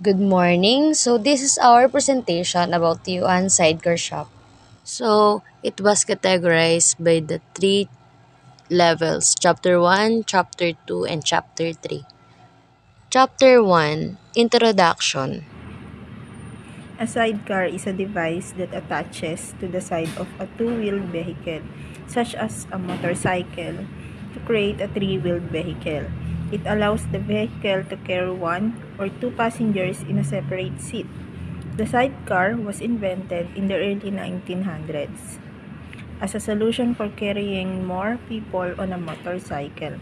Good morning. So this is our presentation about Yuan Sidecar Shop. So it was categorized by the three levels, Chapter 1, Chapter 2, and Chapter 3. Chapter 1, Introduction. A sidecar is a device that attaches to the side of a two-wheeled vehicle, such as a motorcycle, to create a three-wheeled vehicle. It allows the vehicle to carry one or two passengers in a separate seat. The sidecar was invented in the early 1900s as a solution for carrying more people on a motorcycle.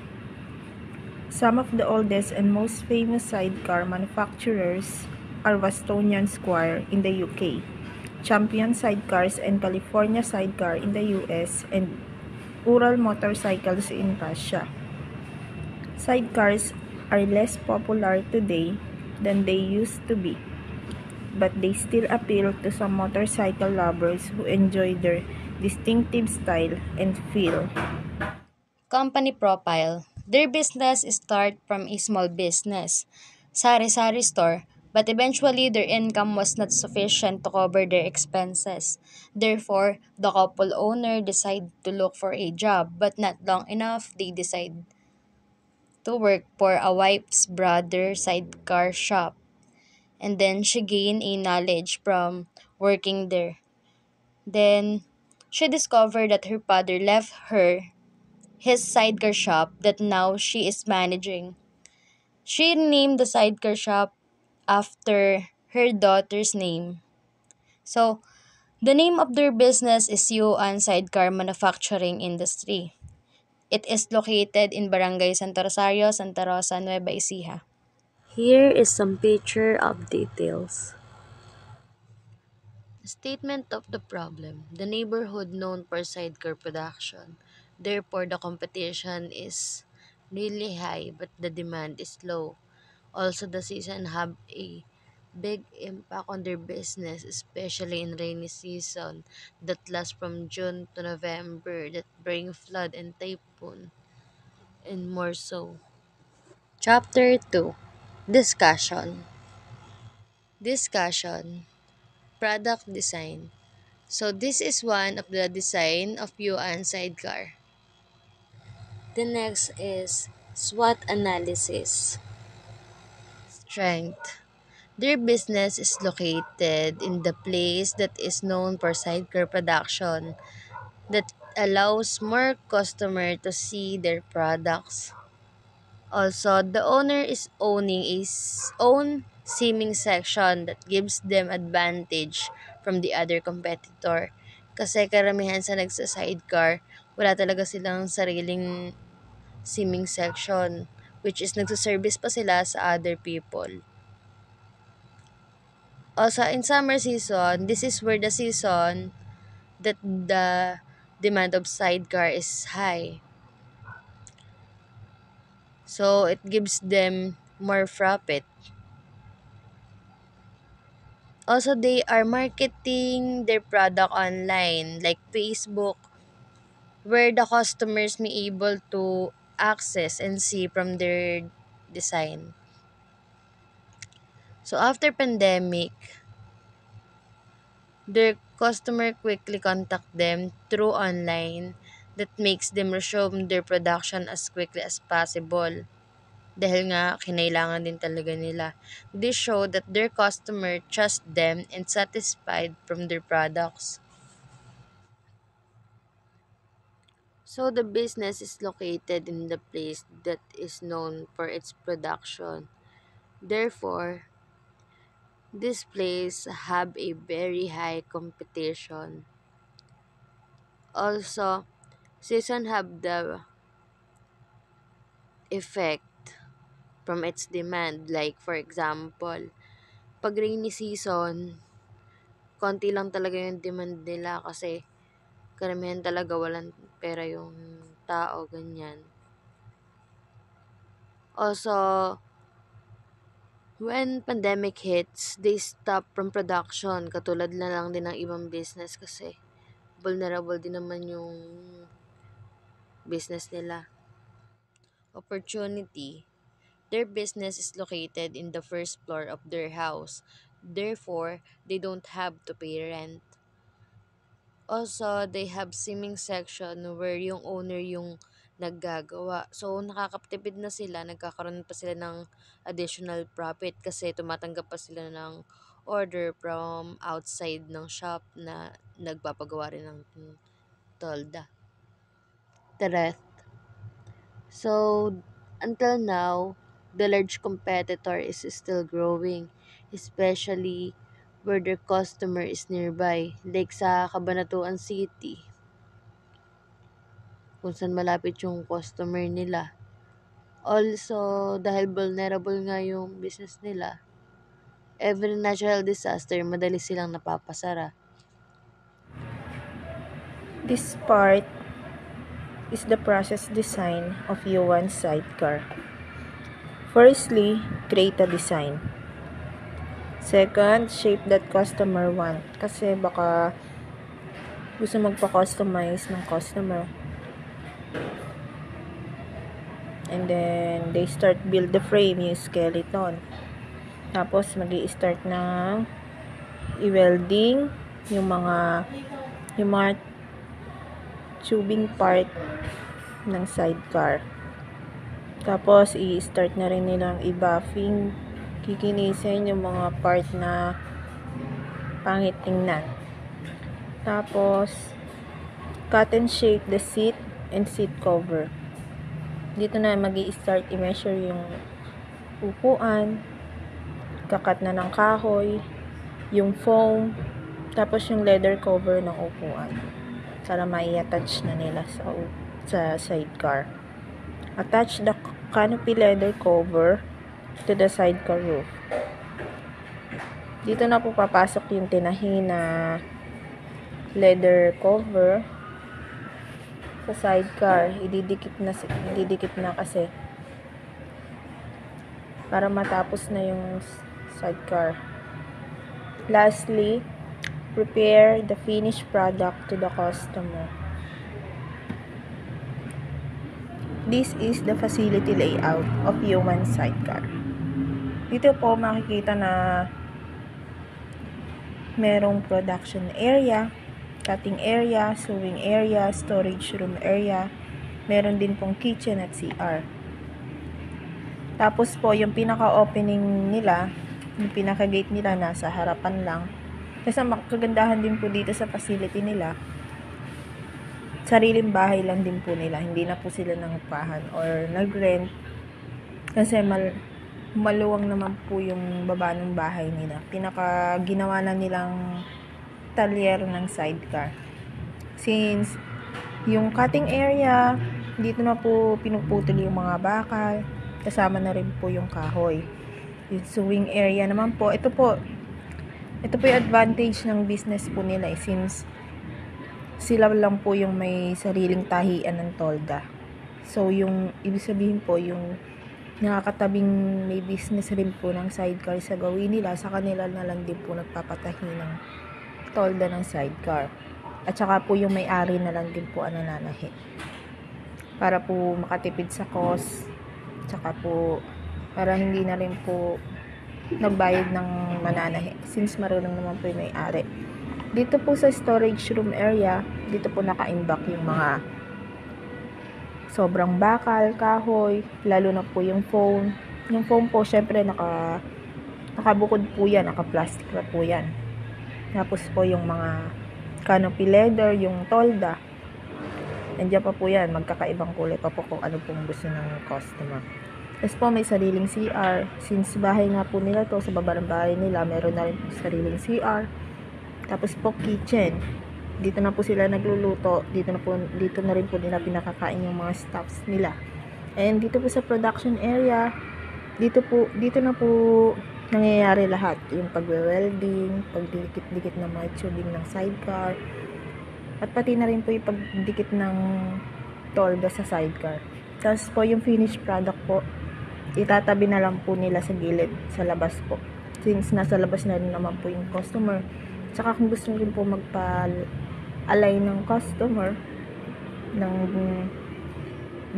Some of the oldest and most famous sidecar manufacturers are Westonian Squire in the UK, Champion Sidecars and California Sidecar in the US, and Ural Motorcycles in Russia. Sidecars are less popular today than they used to be, but they still appeal to some motorcycle lovers who enjoy their distinctive style and feel. Company profile. Their business start from a small business, sari-sari store, but eventually their income was not sufficient to cover their expenses. Therefore, the couple owner decided to look for a job, but not long enough they decide to work for a wife's brother sidecar shop. And then she gained a knowledge from working there. Then she discovered that her father left her his sidecar shop that now she is managing. She named the sidecar shop after her daughter's name. So, the name of their business is Yuan Sidecar Manufacturing Industry. It is located in Barangay Santa Rosario, Santa Rosa, Nueva Ecija. Here is some picture of details. Statement of the problem. The neighborhood known for sidecar production. Therefore, the competition is really high but the demand is low. Also, the season have a big impact on their business, especially in rainy season that lasts from June to November that bring flood and typhoon and more so. Chapter 2, Discussion. Discussion. Product design. So this is one of the design of Yuan sidecar. The next is SWOT analysis. Strength. Their business is located in the place that is known for sidecar production that allows more customer to see their products. Also, the owner is owning own simming section that gives them advantage from the other competitor. Kasi karamihan sa nagsa-sidecar, wala talaga silang sariling simming section, which is nagsaservice pa sila sa other people. Also, in summer season, this is where the season that the demand of sidecar is high. So, it gives them more profit. Also, they are marketing their product online like Facebook where the customers may able to access and see from their design. So after pandemic, their customer quickly contact them through online that makes them resume their production as quickly as possible. Dahil nga, kinailangan din talaga nila. This show that their customer trust them and satisfied from their products. So the business is located in the place that is known for its production. Therefore, this place have a very high competition. Also, season have the effect from its demand. Like for example, pag rainy season, konti lang talaga yung demand nila kasi karamihan talaga walang pera yung tao, ganyan. Also, when pandemic hits, they stop from production. Katulad na lang din ng ibang business kasi vulnerable din naman yung business nila. Opportunity. Their business is located in the first floor of their house. Therefore, they don't have to pay rent. Also, they have swimming section where yung owner yung naggagawa. So, nakakatipid na sila, nagkakaroon pa sila ng additional profit kasi tumatanggap pa sila ng order from outside ng shop na nagpapagawa rin ng tolda. Tara. So, until now, the large competitor is still growing, especially where their customer is nearby, like sa Cabanatuan City, kung saan malapit yung customer nila. Also, dahil vulnerable nga yung business nila, every natural disaster, madali silang napapasara. This part is the process design of Yuan's sidecar. Firstly, create a design. Second, shape that customer want. Kasi baka gusto magpa-customize ng customer. And then, they start build the frame, yung skeleton. Tapos, magi-start na i-welding yung mga tubing part ng sidecar. Tapos, i-start na rin nilang i-buffing, kikinisin yung mga part na pangit tingnan. Tapos, cut and shape the seat and seat cover. Dito na magi-start i-measure yung upuan, kakat na ng kahoy, yung foam, tapos yung leather cover ng upuan para mai-attach na nila sa sidecar. Attach the canopy leather cover to the sidecar roof. Dito na po papasok yung tinahi na leather cover sa sidecar. Ididikit na kasi para matapos na yung sidecar. Lastly, prepare the finished product to the customer. This is the facility layout of Yuan sidecar. Dito po makikita na merong production area, cutting area, sewing area, storage room area. Meron din pong kitchen at CR. Tapos po, yung pinaka-opening nila, yung pinaka-gate nila nasa harapan lang. Kasi makagandahan din po dito sa facility nila, sariling bahay lang din po nila. Hindi na po sila nangupahan or nag-rent. Kasi maluwang naman po yung baba ng bahay nila. Ginawa na nilang talyer ng sidecar. Since yung cutting area, dito na po pinuputol yung mga bakal. Kasama na rin po yung kahoy. Yung sewing area naman po, ito po yung advantage ng business po nila since sila lang po yung may sariling tahian ng tolda. So, yung ibig sabihin po, yung nakakatabing may business rin po ng sidecar sa gawin nila, sa kanila na lang din po nagpapatahi ng tolda ng sidecar. At saka po yung may-ari na lang din po ang nananahi. Para po makatipid sa cost, tsaka po para hindi na rin po nagbayad ng mananahi since marunong naman po yung may-ari. Dito po sa storage room area, dito po naka-imbak yung mga sobrang bakal, kahoy, lalo na po yung foam. Yung foam po, syempre nakabukod po yan, naka-plastic na po yan. Tapos po yung mga canopy leather, yung tolda, nandiyan pa po yan, magkakaibang kulay pa po kung ano pong gusto ng customer. Tapos po may sariling CR, since bahay nga po nila to, sa baba ng bahay nila, meron na rin po sariling CR. Tapos po kitchen, dito na po sila nagluluto, dito na rin po nila pinakakain yung mga staffs nila. And dito po sa production area, dito na po nangyayari lahat, yung pagwe-welding, pagdikit-dikit ng mga tubing ng sidecar, at pati na rin po yung pagdikit ng tolda sa sidecar. Tapos po yung finished product po, itatabi na lang po nila sa gilid, sa labas po. Since nasa labas na rin naman po yung customer. Tsaka kung gusto rin po magpa-align ng customer ng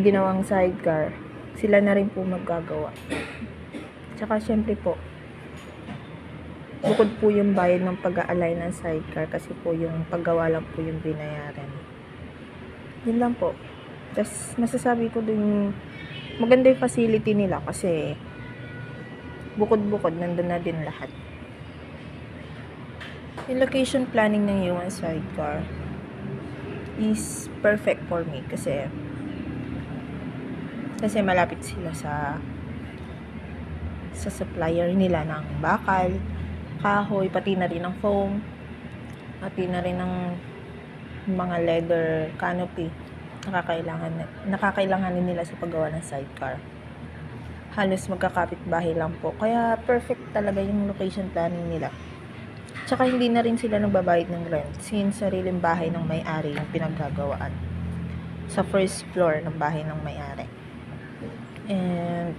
ginawang sidecar, sila na rin po maggagawa. Tsaka syempre po, bukod po yung bayad ng pag-a-align ng sidecar kasi po yung paggawa lang po yung binayaran. Yun lang po. Tapos masasabi ko din maganda yung facility nila kasi bukod-bukod nandun na din lahat. Yung location planning ng Yuan Sidecar is perfect for me kasi malapit sila sa supplier nila ng bakal, kahoy, pati na rin ng foam, pati na rin ng mga leather canopy nakakailanganin nila sa paggawa ng sidecar. Halos magkakapit bahay lang po. Kaya perfect talaga yung location planning nila. Tsaka hindi na rin sila nagbabayad ng rent since sariling bahay ng may-ari yung pinaggagawaan. Sa first floor ng bahay ng may-ari. And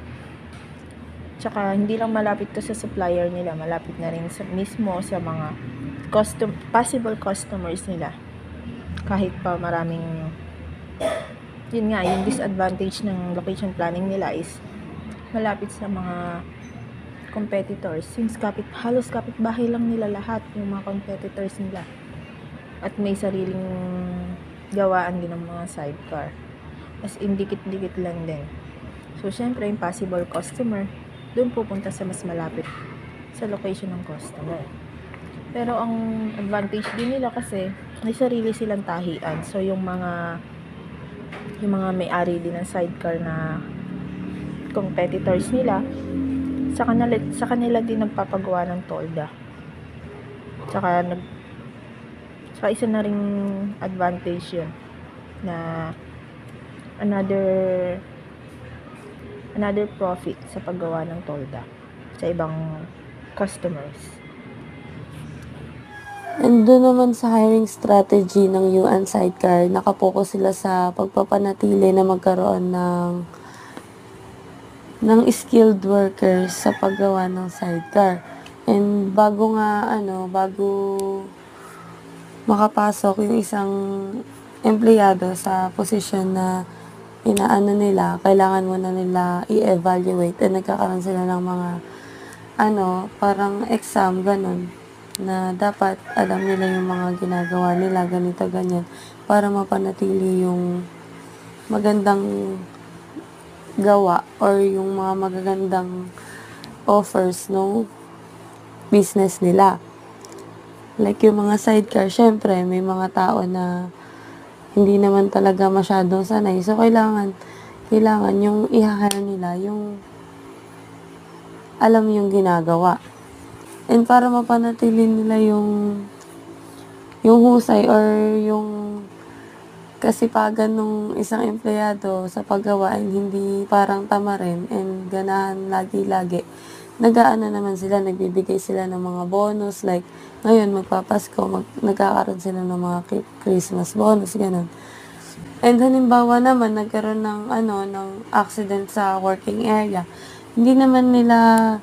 tsaka hindi lang malapit to sa supplier nila, malapit na rin mismo sa mga possible customers nila. Kahit pa maraming yun nga, yung disadvantage ng location planning nila is malapit sa mga competitors since halos kapitbahay lang nila lahat yung mga competitors nila at may sariling gawaan din ng mga sidecar as in dikit-dikit lang din. So syempre yung possible customer doon pupunta sa mas malapit sa location ng customer. Pero ang advantage din nila kasi may sarili silang tahian. So yung mga may-ari din ng sidecar na competitors nila, sa kanila din nagpapagawa ng tolda. Saka isa na ring advantage yun na another profit sa paggawa ng tolda sa ibang customers. And doon naman sa hiring strategy ng Yuan Sidecar, nakapokus sila sa pagpapanatili na magkaroon ng skilled workers sa paggawa ng sidecar. And bago makapasok yung isang empleyado sa posisyon na inaano nila, kailangan muna nila i-evaluate and nagkakaroon sila ng mga parang exam, ganun, na dapat alam nila yung mga ginagawa nila, ganito, ganyan, para mapanatili yung magandang gawa or yung mga magagandang offers no business nila. Like yung mga sidecar, syempre, may mga tao na hindi naman talaga masyadong sanay. So, kailangan yung i-hire nila, yung alam yung ginagawa. And para mapanatili nila yung husay or yung kasipagan ng isang empleyado sa paggawa and hindi parang tamarin and ganahan lagi-lagi. Nag-aano naman sila, nagbibigay sila ng mga bonus, like ngayon magpapasko, nagkakaroon sila ng mga Christmas bonus, ganun. And halimbawa naman, nagkaroon ng accident sa working area. Hindi naman nila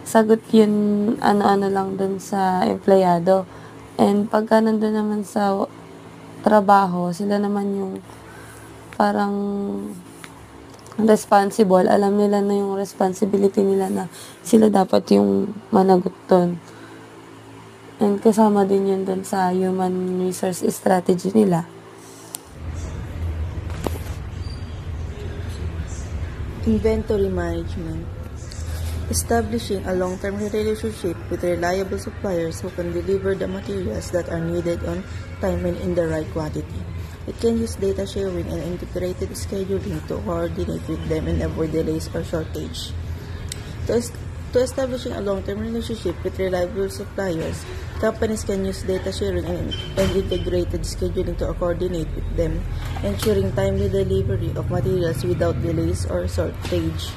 sagot yun ano-ano lang dun sa empleyado. And pagka nandun naman sa trabaho, sila naman yung parang responsible. Alam nila na yung responsibility nila na sila dapat yung managot dun. And kasama din yun dun sa human resource strategy nila. Inventory management. Establishing a long-term relationship with reliable suppliers who can deliver the materials that are needed on time and in the right quantity. It can use data sharing and integrated scheduling to coordinate with them and avoid delays or shortage. To establishing a long-term relationship with reliable suppliers, companies can use data sharing and integrated scheduling to coordinate with them, ensuring timely delivery of materials without delays or shortage.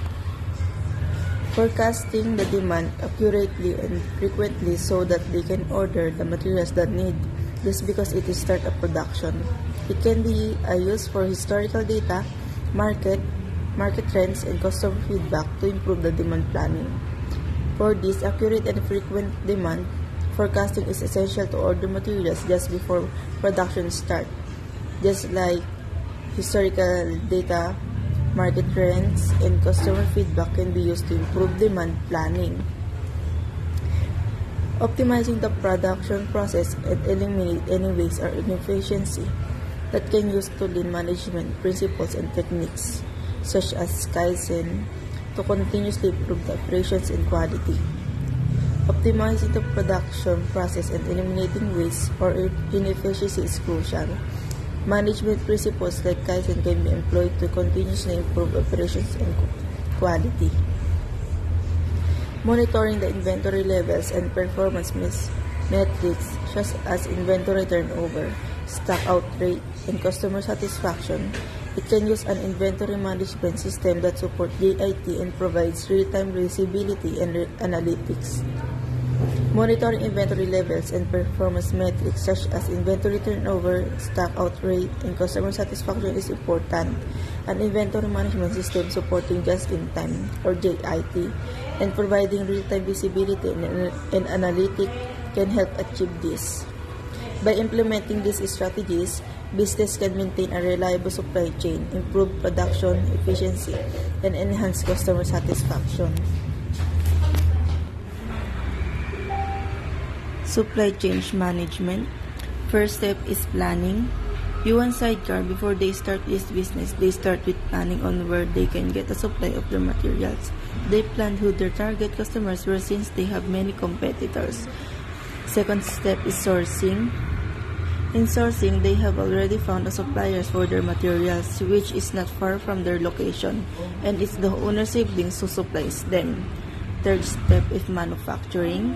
Forecasting the demand accurately and frequently so that they can order the materials that need just because it is start of production. It can be used for historical data, market trends, and customer feedback to improve the demand planning. For this accurate and frequent demand, forecasting is essential to order materials just before production start. Just like historical data market trends, and customer feedback can be used to improve demand planning. Optimizing the production process and eliminate any waste or inefficiency that can use to lean management principles and techniques such as Kaizen to continuously improve the operations and quality. Optimizing the production process and eliminating waste or inefficiency is crucial. Management principles like Kaizen can be employed to continuously improve operations and quality. Monitoring the inventory levels and performance metrics such as inventory turnover, stock out rate, and customer satisfaction. It can use an inventory management system that supports JIT and provides real-time visibility and analytics. Monitoring inventory levels and performance metrics such as inventory turnover, stock out rate, and customer satisfaction is important. An inventory management system supporting just-in-time or JIT and providing real-time visibility and analytics can help achieve this. By implementing these strategies, business can maintain a reliable supply chain, improve production efficiency, and enhance customer satisfaction. Supply chain management. First step is planning. You want Sidecar, before they start this business, they start with planning on where they can get a supply of their materials. They plan who their target customers were since they have many competitors. Second step is sourcing. In sourcing, they have already found a suppliers for their materials, which is not far from their location, and it's the owner's siblings who supplies them. Third step is manufacturing.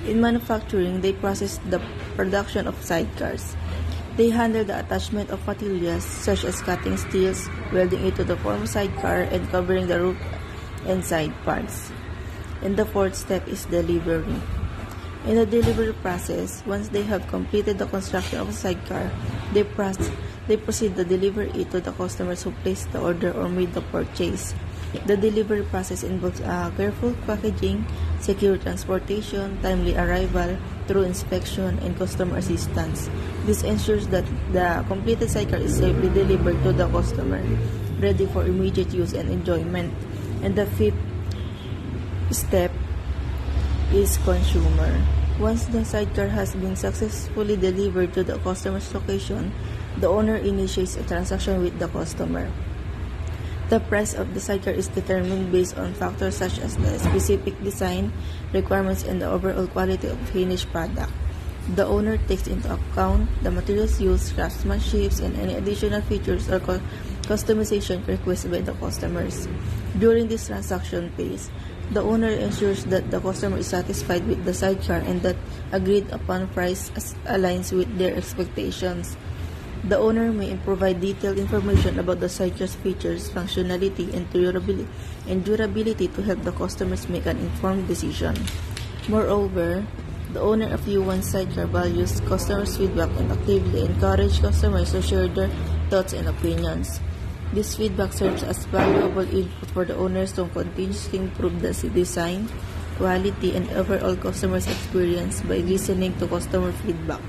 In manufacturing, they process the production of sidecars. They handle the attachment of materials such as cutting steels, welding it to the form sidecar, and covering the roof and side parts. And the fourth step is delivery. In the delivery process, once they have completed the construction of a sidecar, they proceed to deliver it to the customers who placed the order or made the purchase. The delivery process involves careful packaging, secure transportation, timely arrival, through inspection, and customer assistance. This ensures that the completed sidecar is safely delivered to the customer, ready for immediate use and enjoyment. And the fifth step is consumer. Once the sidecar has been successfully delivered to the customer's location, the owner initiates a transaction with the customer. The price of the sidecar is determined based on factors such as the specific design, requirements, and the overall quality of finished product. The owner takes into account the materials used, craftsmanship, and any additional features or customization requested by the customers. During this transaction phase, the owner ensures that the customer is satisfied with the sidecar and that agreed upon price aligns with their expectations. The owner may provide detailed information about the sidecar's features, functionality, and durability to help the customers make an informed decision. Moreover, the owner of U1 Sidecar values customers' feedback and actively encourages customers to share their thoughts and opinions. This feedback serves as valuable input for the owners to continuously improve the design, quality, and overall customer's experience by listening to customer feedback.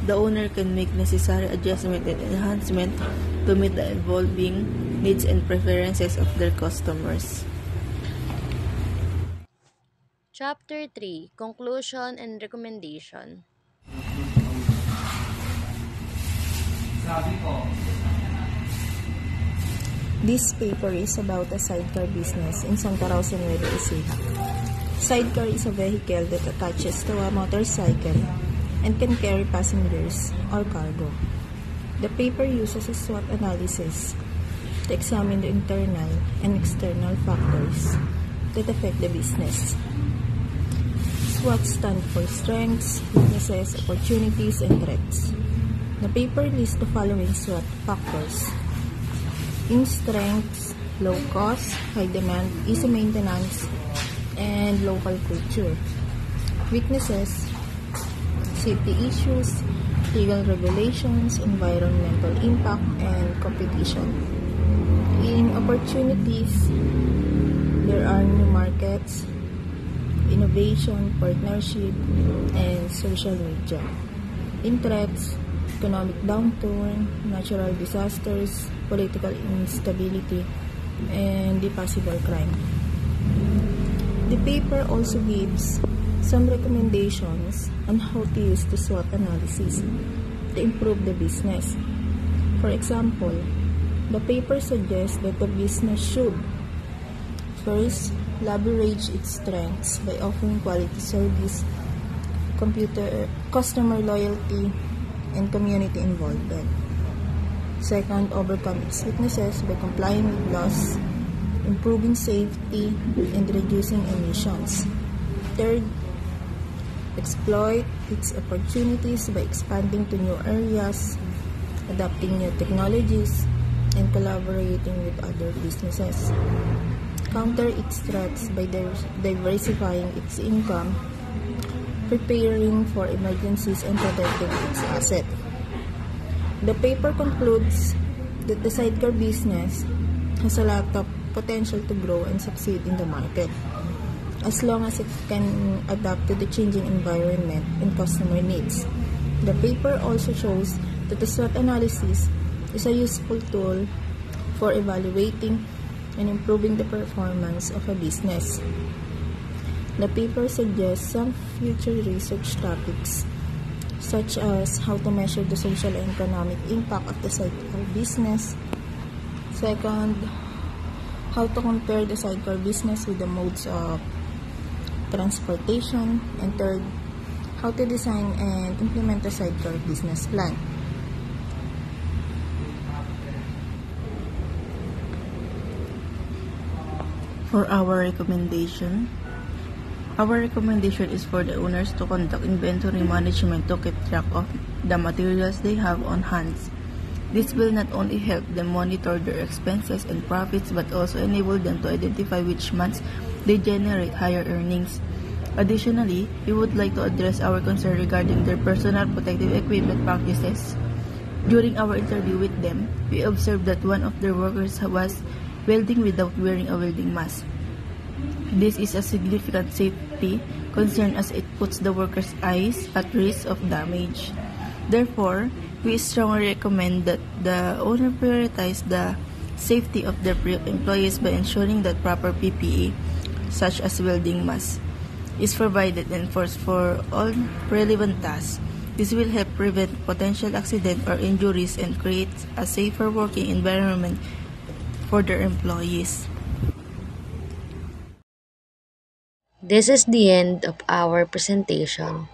The owner can make necessary adjustment and enhancement to meet the evolving needs and preferences of their customers. Chapter 3, Conclusion and Recommendation. This paper is about a sidecar business in Santa Rosa, Nueva Ecija. Sidecar is a vehicle that attaches to a motorcycle and can carry passengers or cargo. The paper uses a SWOT analysis to examine the internal and external factors that affect the business. SWOT stands for strengths, weaknesses, opportunities, and threats. The paper lists the following SWOT factors. In strengths, low cost, high demand, easy maintenance, and local culture. Weaknesses, safety issues, legal regulations, environmental impact, and competition. In opportunities, there are new markets, innovation, partnership, and social media. In threats, economic downturn, natural disasters, political instability, and the possible crime. The paper also gives some recommendations on how to use the SWOT analysis to improve the business. For example, the paper suggests that the business should first leverage its strengths by offering quality service, customer loyalty, and community involvement. Second, overcome its weaknesses by complying with laws, improving safety, and reducing emissions. Third, exploit its opportunities by expanding to new areas, adopting new technologies, and collaborating with other businesses. Counter its threats by diversifying its income, preparing for emergencies, and protecting its assets. The paper concludes that the sidecar business has a lot of potential to grow and succeed in the market, as long as it can adapt to the changing environment and customer needs. The paper also shows that the SWOT analysis is a useful tool for evaluating and improving the performance of a business. The paper suggests some future research topics, such as how to measure the social and economic impact of the sidecar business. Second, how to compare the sidecar business with the modes of transportation. And third, how to design and implement a sidecar business plan. For our recommendation is for the owners to conduct inventory management to keep track of the materials they have on hand. This will not only help them monitor their expenses and profits, but also enable them to identify which months they generate higher earnings. Additionally, we would like to address our concern regarding their personal protective equipment practices. During our interview with them, we observed that one of their workers was welding without wearing a welding mask. This is a significant safety concern as it puts the workers' eyes at risk of damage. Therefore, we strongly recommend that the owner prioritize the safety of their employees by ensuring that proper PPE, such as welding masks, is provided and enforced for all relevant tasks. This will help prevent potential accident or injuries and create a safer working environment for their employees. This is the end of our presentation.